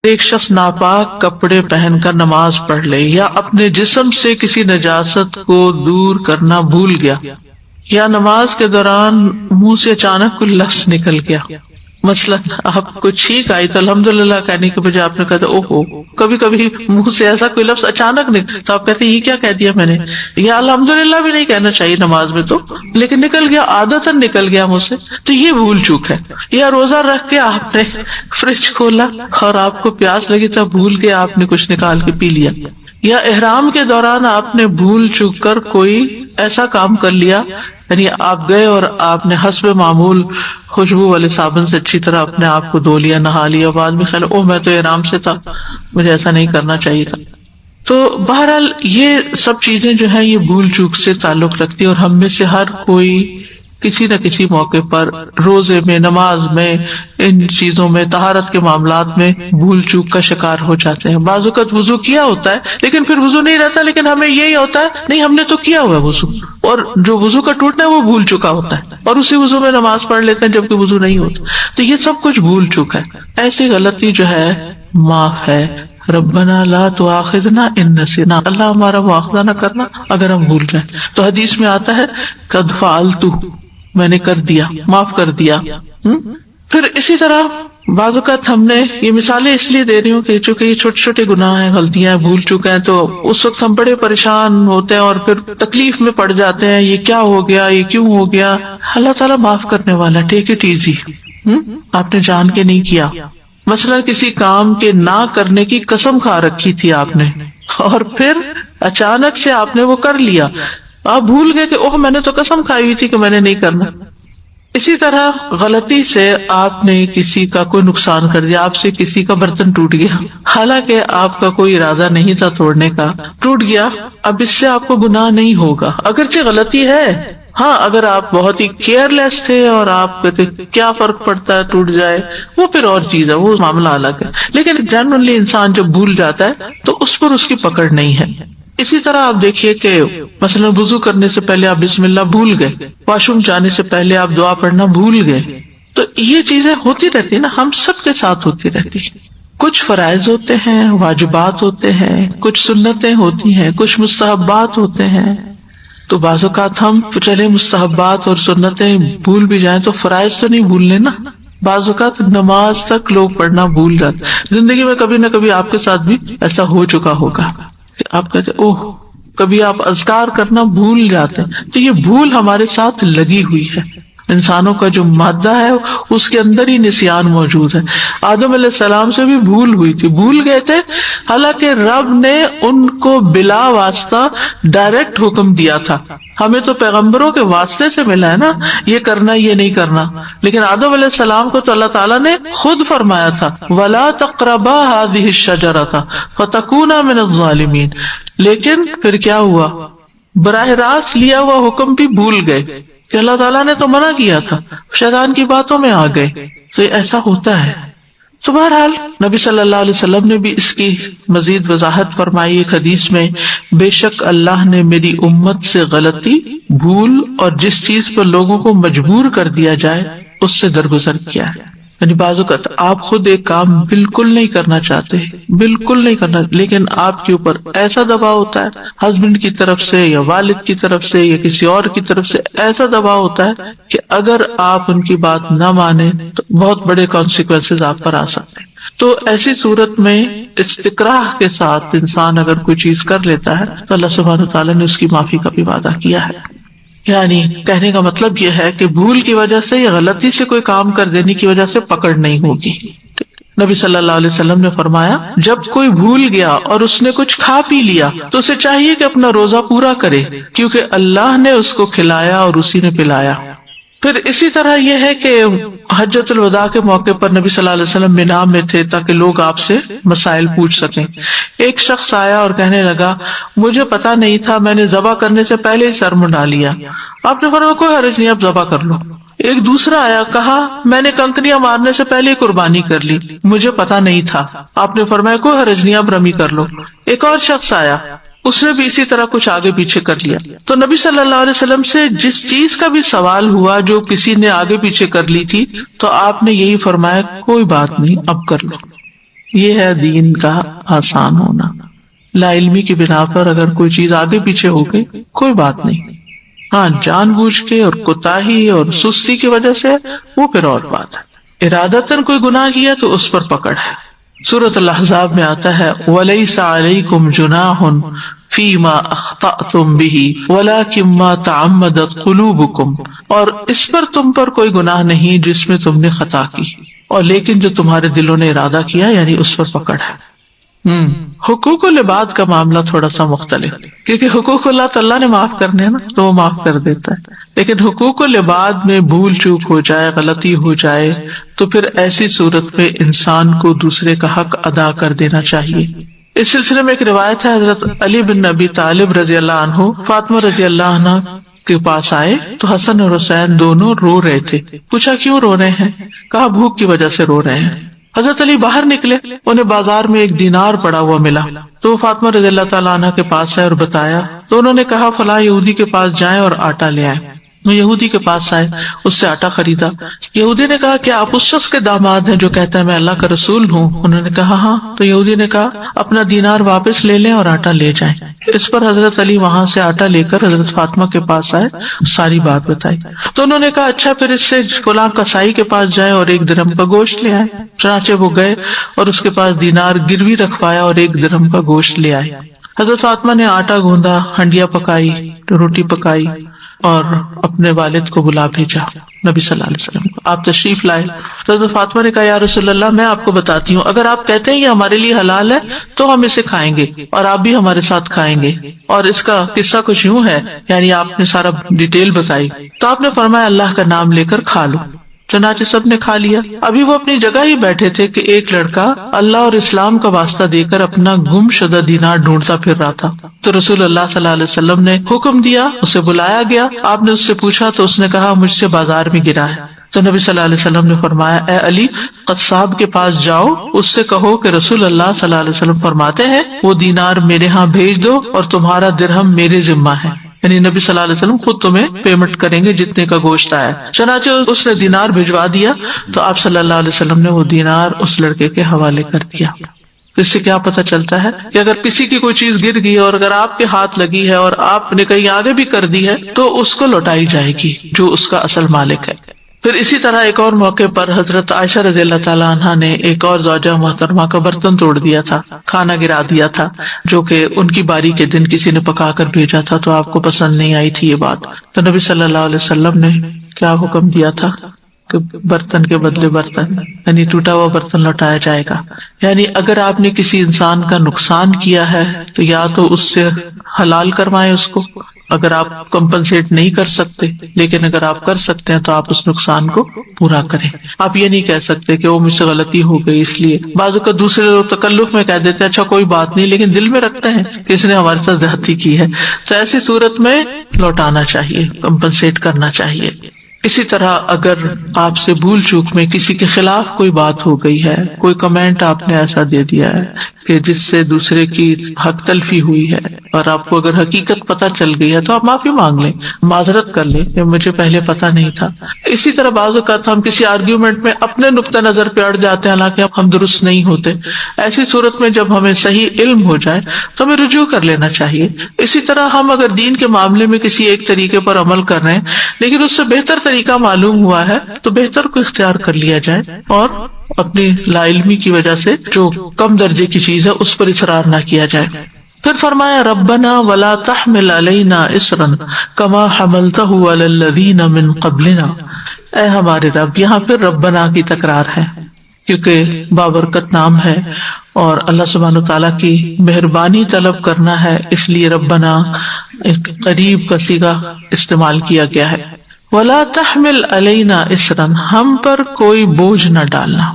ایک شخص ناپاک کپڑے پہن کر نماز پڑھ لے یا اپنے جسم سے کسی نجاست کو دور کرنا بھول گیا، یا نماز کے دوران منہ سے اچانک کوئی لفظ نکل گیا، مثلا آپ کو چھینک آئی تو الحمدللہ کہنے کے بجائے آپ نے کہا او ہو، کبھی کبھی منہ سے ایسا کوئی لفظ اچانک نکل تو آپ کہتے ہیں یہ کیا کہہ دیا میں نے، یا الحمدللہ بھی نہیں کہنا چاہیے نماز میں تو، لیکن نکل گیا، عادتاً نکل گیا منہ سے، تو یہ بھول چوک ہے۔ یا روزہ رکھ کے آپ نے فریج کھولا اور آپ کو پیاس لگی تو بھول کے آپ نے کچھ نکال کے پی لیا، یا احرام کے دوران آپ نے بھول چوک کر کوئی ایسا کام کر لیا، یعنی آپ گئے اور آپ نے حسب معمول خوشبو والے صابن سے اچھی طرح اپنے آپ کو دھو لیا، نہا لیا، بعد میں خیال اوہ میں تو احرام سے تھا، مجھے ایسا نہیں کرنا چاہیے تھا۔ تو بہرحال یہ سب چیزیں جو ہیں یہ بھول چوک سے تعلق رکھتی ہیں، اور ہم میں سے ہر کوئی کسی نہ کسی موقع پر روزے میں، نماز میں، ان چیزوں میں، طہارت کے معاملات میں بھول چوک کا شکار ہو جاتے ہیں۔ بعض اوقات وضو کیا ہوتا ہے لیکن پھر وضو نہیں رہتا، لیکن ہمیں یہی ہوتا ہے نہیں ہم نے تو کیا ہوا ہے وضو، اور جو وضو کا ٹوٹنا ہے وہ بھول چکا ہوتا ہے، اور اسی وضو میں نماز پڑھ لیتے ہیں جبکہ وضو نہیں ہوتا۔ تو یہ سب کچھ بھول چک ہے، ایسی غلطی جو ہے معاف ہے۔ ربنا لا تؤاخذنا ان نسینا، اللہ ہمارا مواخذہ نہ کرنا اگر ہم بھول جائیں۔ تو حدیث میں آتا ہے قد فعلت، میں نے کر دیا، معاف کر دیا۔ پھر اسی طرح بعض اوقات ہم نے یہ مثالیں اس لیے دے رہی ہوں کہ چونکہ یہ چھوٹے چھوٹے گناہ ہیں، غلطیاں ہیں، بھول چکے ہیں، تو اس وقت ہم بڑے پریشان ہوتے ہیں اور پھر تکلیف میں پڑ جاتے ہیں، یہ کیا ہو گیا، یہ کیوں ہو گیا۔ اللہ تعالیٰ معاف کرنے والا، ٹیک اٹ ایزی۔ آپ نے جان کے نہیں کیا، مثلا کسی کام کے نہ کرنے کی قسم کھا رکھی تھی آپ نے، اور پھر اچانک سے آپ نے وہ کر لیا، آپ بھول گئے کہ اوہ میں نے تو قسم کھائی ہوئی تھی کہ میں نے نہیں کرنا۔ اسی طرح غلطی سے آپ نے کسی کا کوئی نقصان کر دیا، آپ سے کسی کا برتن ٹوٹ گیا، حالانکہ آپ کا کوئی ارادہ نہیں تھا توڑنے کا، ٹوٹ گیا، اب اس سے آپ کو گناہ نہیں ہوگا، اگرچہ غلطی ہے۔ ہاں اگر آپ بہت ہی کیئر لیس تھے اور آپ کہتے کیا فرق پڑتا ہے ٹوٹ جائے، وہ پھر اور چیز ہے، وہ معاملہ الگ ہے، لیکن جنرلی انسان جب بھول جاتا ہے تو اس پر اس کی پکڑ نہیں ہے۔ اسی طرح آپ دیکھیے کہ مثلا وضو کرنے سے پہلے آپ بسم اللہ بھول گئے، واش روم جانے سے پہلے آپ دعا پڑھنا بھول گئے، تو یہ چیزیں ہوتی رہتی نا، ہم سب کے ساتھ ہوتی رہتی۔ کچھ فرائض ہوتے ہیں، واجبات ہوتے ہیں، کچھ سنتیں ہوتی ہیں، کچھ مستحبات ہوتے ہیں، تو بعض اوقات ہم چلے مستحبات اور سنتیں بھول بھی جائیں تو فرائض تو نہیں بھولنے نا۔ بعض اوقات نماز تک لوگ پڑھنا بھول جاتے، زندگی میں کبھی نہ کبھی آپ کے ساتھ بھی ایسا ہو چکا ہوگا کہ آپ کہتے اوہ، کبھی آپ اذکار کرنا بھول جاتے ہیں، تو یہ بھول ہمارے ساتھ لگی ہوئی ہے۔ انسانوں کا جو مادہ ہے اس کے اندر ہی نسیان موجود ہے۔ آدم علیہ السلام سے بھی بھول ہوئی تھی، بھول گئے تھے، حالانکہ رب نے ان کو بلا واسطہ ڈائریکٹ حکم دیا تھا۔ ہمیں تو پیغمبروں کے واسطے سے ملا ہے نا، یہ کرنا یہ نہیں کرنا، لیکن آدم علیہ السلام کو تو اللہ تعالیٰ نے خود فرمایا تھا وَلَا تَقْرَبَا هَذِهِ الشَّجَرَةَ فَتَكُونَا مِنَ الظَّالِمِينَ، لیکن پھر کیا ہوا، براہ راست لیا ہوا حکم بھی بھول گئے کہ اللہ تعالیٰ نے تو منع کیا تھا، شیطان کی باتوں میں آ گئے، تو ایسا ہوتا ہے۔ تو بہرحال نبی صلی اللہ علیہ وسلم نے بھی اس کی مزید وضاحت فرمائی ایک حدیث میں، بے شک اللہ نے میری امت سے غلطی، بھول اور جس چیز پر لوگوں کو مجبور کر دیا جائے اس سے درگزر کیا ہے۔ یعنی بعض اوقات آپ خود ایک کام بالکل نہیں کرنا چاہتے، بالکل نہیں کرنا، لیکن آپ کے اوپر ایسا دباؤ ہوتا ہے، ہسبینڈ کی طرف سے یا والد کی طرف سے یا کسی اور کی طرف سے ایسا دباؤ ہوتا ہے کہ اگر آپ ان کی بات نہ مانیں تو بہت بڑے کانسیکوینسز آپ پر آ سکتے ہیں۔ تو ایسی صورت میں استقراہ کے ساتھ انسان اگر کوئی چیز کر لیتا ہے تو اللہ سبحانہ وتعالیٰ نے اس کی معافی کا بھی وعدہ کیا ہے۔ یعنی کہنے کا مطلب یہ ہے کہ بھول کی وجہ سے یا غلطی سے کوئی کام کر دینے کی وجہ سے پکڑ نہیں ہوگی۔ نبی صلی اللہ علیہ وسلم نے فرمایا جب کوئی بھول گیا اور اس نے کچھ کھا پی لیا تو اسے چاہیے کہ اپنا روزہ پورا کرے، کیونکہ اللہ نے اس کو کھلایا اور اسی نے پلایا۔ پھر اسی طرح یہ ہے کہ حجۃ الوداع کے موقع پر نبی صلی اللہ علیہ وسلم مینا میں تھے تاکہ لوگ آپ سے مسائل پوچھ سکیں۔ ایک شخص آیا اور کہنے لگا مجھے پتا نہیں تھا، میں نے ذبح کرنے سے پہلے ہی سر منڈا لیا۔ آپ نے فرمایا کوئی حرج نہیں، اب ذبح کر لو۔ ایک دوسرا آیا، کہا میں نے کنکریاں مارنے سے پہلے ہی قربانی کر لی، مجھے پتا نہیں تھا۔ آپ نے فرمایا کوئی حرج نہیں، اب رمی کر لو۔ ایک اور شخص آیا، اس نے بھی اسی طرح کچھ آگے پیچھے کر لیا۔ تو نبی صلی اللہ علیہ وسلم سے جس چیز کا بھی سوال ہوا جو کسی نے آگے پیچھے کر لی تھی تو آپ نے یہی فرمایا کوئی بات نہیں، اب کر لو۔ یہ ہے دین کا آسان ہونا. لا علمی کی بنا پر اگر کوئی چیز آگے پیچھے ہو گئی کوئی بات نہیں، ہاں جان بوجھ کے اور کوتاہی اور سستی کی وجہ سے وہ پھر اور بات ہے. ارادتاً کوئی گناہ کیا تو اس پر پکڑ ہے. سورۃ الاحزاب میں آتا ہے وَلَيْسَ عَلَيْكُمْ جُنَاحٌ فِيمَا أَخْطَأْتُمْ بِهِ وَلَكِنْ مَا تَعَمَّدَتْ قُلُوبُكُمْ، اور اس پر تم پر کوئی گناہ نہیں جس میں تم نے خطا کی، اور لیکن جو تمہارے دلوں نے ارادہ کیا یعنی اس پر پکڑ ہے. حقوق العباد کا معاملہ تھوڑا سا مختلف، کیونکہ حقوق اللہ تعالیٰ نے معاف کرنے ہیں نا تو وہ معاف کر دیتا ہے، لیکن حقوق العباد میں بھول چوک ہو جائے، غلطی ہو جائے تو پھر ایسی صورت میں انسان کو دوسرے کا حق ادا کر دینا چاہیے. اس سلسلے میں ایک روایت ہے، حضرت علی بن ابی طالب رضی اللہ عنہ فاطمہ رضی اللہ عنہ کے پاس آئے تو حسن اور حسین دونوں رو رہے تھے. پوچھا کیوں رو رہے ہیں؟ کہا بھوک کی وجہ سے رو رہے ہیں. حضرت علی باہر نکلے، انہیں بازار میں ایک دینار پڑا ہوا ملا تو وہ فاطمہ رضی اللہ تعالیٰ عنہ کے پاس آئے اور بتایا تو انہوں نے کہا فلاں یہودی کے پاس جائیں اور آٹا لے آئے. وہ یہودی کے پاس آئے، اس سے آٹا خریدا. یہودی نے کہا کیا آپ اس شخص کے داماد ہیں جو کہتا ہے میں اللہ کا رسول ہوں؟ انہوں نے کہا ہاں. تو یہودی نے کہا اپنا دینار واپس لے لیں اور آٹا لے جائیں. اس پر حضرت علی وہاں سے آٹا لے کر حضرت فاطمہ کے پاس آئے، ساری بات بتائی. تو انہوں نے کہا اچھا پھر اس سے فلاں کسائی کے پاس جائیں اور 1 درہم کا گوشت لے آئے. چنانچہ وہ گئے اور اس کے پاس دینار گروی رکھوایا اور 1 درہم کا گوشت لے آئے. حضرت فاطمہ نے آٹا گوندا، ہنڈیا پکائی، روٹی پکائی اور اپنے والد کو بلا بھیجا نبی صلی اللہ علیہ وسلم کو. آپ تشریف لائے تو حضرت فاطمہ نے کہا یا رسول اللہ میں آپ کو بتاتی ہوں، اگر آپ کہتے ہیں یہ ہمارے لیے حلال ہے تو ہم اسے کھائیں گے اور آپ بھی ہمارے ساتھ کھائیں گے. اور اس کا قصہ کچھ یوں ہے، یعنی آپ نے سارا ڈیٹیل بتائی تو آپ نے فرمایا اللہ کا نام لے کر کھا لو. چنانچہ سب نے کھا لیا. ابھی وہ اپنی جگہ ہی بیٹھے تھے کہ ایک لڑکا اللہ اور اسلام کا واسطہ دے کر اپنا گم شدہ دینار ڈھونڈتا پھر رہا تھا. تو رسول اللہ صلی اللہ علیہ وسلم نے حکم دیا، اسے بلایا گیا. آپ نے اس سے پوچھا تو اس نے کہا مجھ سے بازار میں گرا ہے. تو نبی صلی اللہ علیہ وسلم نے فرمایا اے علی قصاب کے پاس جاؤ، اس سے کہو کہ رسول اللہ صلی اللہ علیہ وسلم فرماتے ہیں وہ دینار میرے ہاں بھیج دو اور تمہارا درہم میرے ذمہ ہے. یعنی نبی صلی اللہ علیہ وسلم خود تمہیں پیمنٹ کریں گے جتنے کا گوشت آیا. چنانچہ اس نے دینار بھجوا دیا تو آپ صلی اللہ علیہ وسلم نے وہ دینار اس لڑکے کے حوالے کر دیا. اس سے کیا پتہ چلتا ہے کہ اگر کسی کی کوئی چیز گر گئی اور اگر آپ کے ہاتھ لگی ہے اور آپ نے کہیں آگے بھی کر دی ہے تو اس کو لوٹائی جائے گی جو اس کا اصل مالک ہے. پھر اسی طرح ایک اور موقع پر حضرت عائشہ رضی اللہ تعالیٰ عنہا نے ایک اور زوجہ محترمہ کا برتن توڑ دیا تھا، کھانا گرا دیا تھا جو کہ ان کی باری کے دن کسی نے پکا کر بھیجا تھا تو آپ کو پسند نہیں آئی تھی یہ بات. تو نبی صلی اللہ علیہ وسلم نے کیا حکم دیا تھا کہ برتن کے بدلے برتن، یعنی ٹوٹا ہوا برتن لوٹایا جائے گا. یعنی اگر آپ نے کسی انسان کا نقصان کیا ہے تو یا تو اس سے حلال کروائیں اس کو، اگر آپ کمپنسیٹ نہیں کر سکتے، لیکن اگر آپ کر سکتے ہیں تو آپ اس نقصان کو پورا کریں. آپ یہ نہیں کہہ سکتے کہ وہ مجھ سے غلطی ہو گئی اس لیے. بعض اوقات دوسرے لوگ تکلف میں کہہ دیتے ہیں اچھا کوئی بات نہیں، لیکن دل میں رکھتے ہیں کہ اس نے ہمارے ساتھ زیادتی کی ہے. تو ایسی صورت میں لوٹانا چاہیے، کمپنسیٹ کرنا چاہیے. اسی طرح اگر آپ سے بھول چوک میں کسی کے خلاف کوئی بات ہو گئی ہے، کوئی کمنٹ آپ نے ایسا دے دیا ہے کہ جس سے دوسرے کی حق تلفی ہوئی ہے اور آپ کو اگر حقیقت پتہ چل گئی ہے تو آپ معافی مانگ لیں، معذرت کر لیں کہ مجھے پہلے پتہ نہیں تھا. اسی طرح بعض اوقات ہم کسی آرگیومنٹ میں اپنے نقطہ نظر پہ اڑ جاتے ہیں حالانکہ ہم درست نہیں ہوتے. ایسی صورت میں جب ہمیں صحیح علم ہو جائے تو ہمیں رجوع کر لینا چاہیے. اسی طرح ہم اگر دین کے معاملے میں کسی ایک طریقے پر عمل کر رہے ہیں لیکن اس سے بہتر طریقہ معلوم ہوا ہے تو بہتر کو اختیار کر لیا جائے اور اپنی لا علمی کی وجہ سے جو کم درجے کی چیز ہے اس پر اصرار نہ کیا جائے. پھر فرمایا ربنا ولا تحمل علینا اصرا کما حملتہ علی الذین من قبلنا. اے ہمارے رب، یہاں پھر ربنا کی تکرار ہے کیونکہ بابرکت نام ہے اور اللہ سبحانہ وتعالیٰ کی مہربانی طلب کرنا ہے، اس لیے ربنا ایک قریب کا صیغہ استعمال کیا گیا ہے. ولا تحمل علینا اصرا، ہم پر کوئی بوجھ نہ ڈالنا.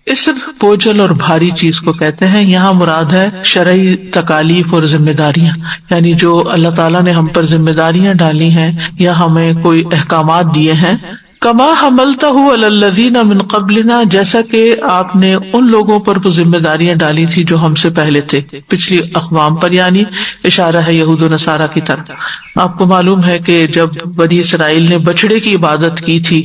اسر بوجھل اور بھاری چیز کو کہتے ہیں. یہاں مراد ہے شرعی تکالیف اور ذمہ داریاں، یعنی جو اللہ تعالیٰ نے ہم پر ذمہ داریاں ڈالی ہیں یا ہمیں کوئی احکامات دیے ہیں. کما حملتہ علی الذین من قبلنا، جیسا کہ آپ نے ان لوگوں پر وہ ذمہ داریاں ڈالی تھی جو ہم سے پہلے تھے، پچھلی اقوام پر، یعنی اشارہ ہے یہود و نصارہ کی طرف. آپ کو معلوم ہے کہ جب بنی اسرائیل نے بچڑے کی عبادت کی تھی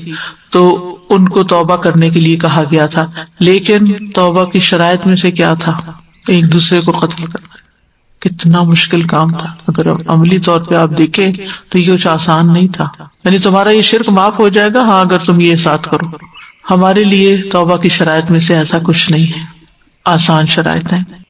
تو ان کو توبہ کرنے کے لیے کہا گیا تھا، لیکن توبہ کی شرائط میں سے کیا تھا؟ ایک دوسرے کو قتل کرنا۔ کتنا مشکل کام تھا، اگر عملی طور پہ آپ دیکھیں تو یہ کچھ آسان نہیں تھا۔ یعنی تمہارا یہ شرک معاف ہو جائے گا ہاں اگر تم یہ ساتھ کرو۔ ہمارے لیے توبہ کی شرائط میں سے ایسا کچھ نہیں ہے، آسان شرائط ہیں۔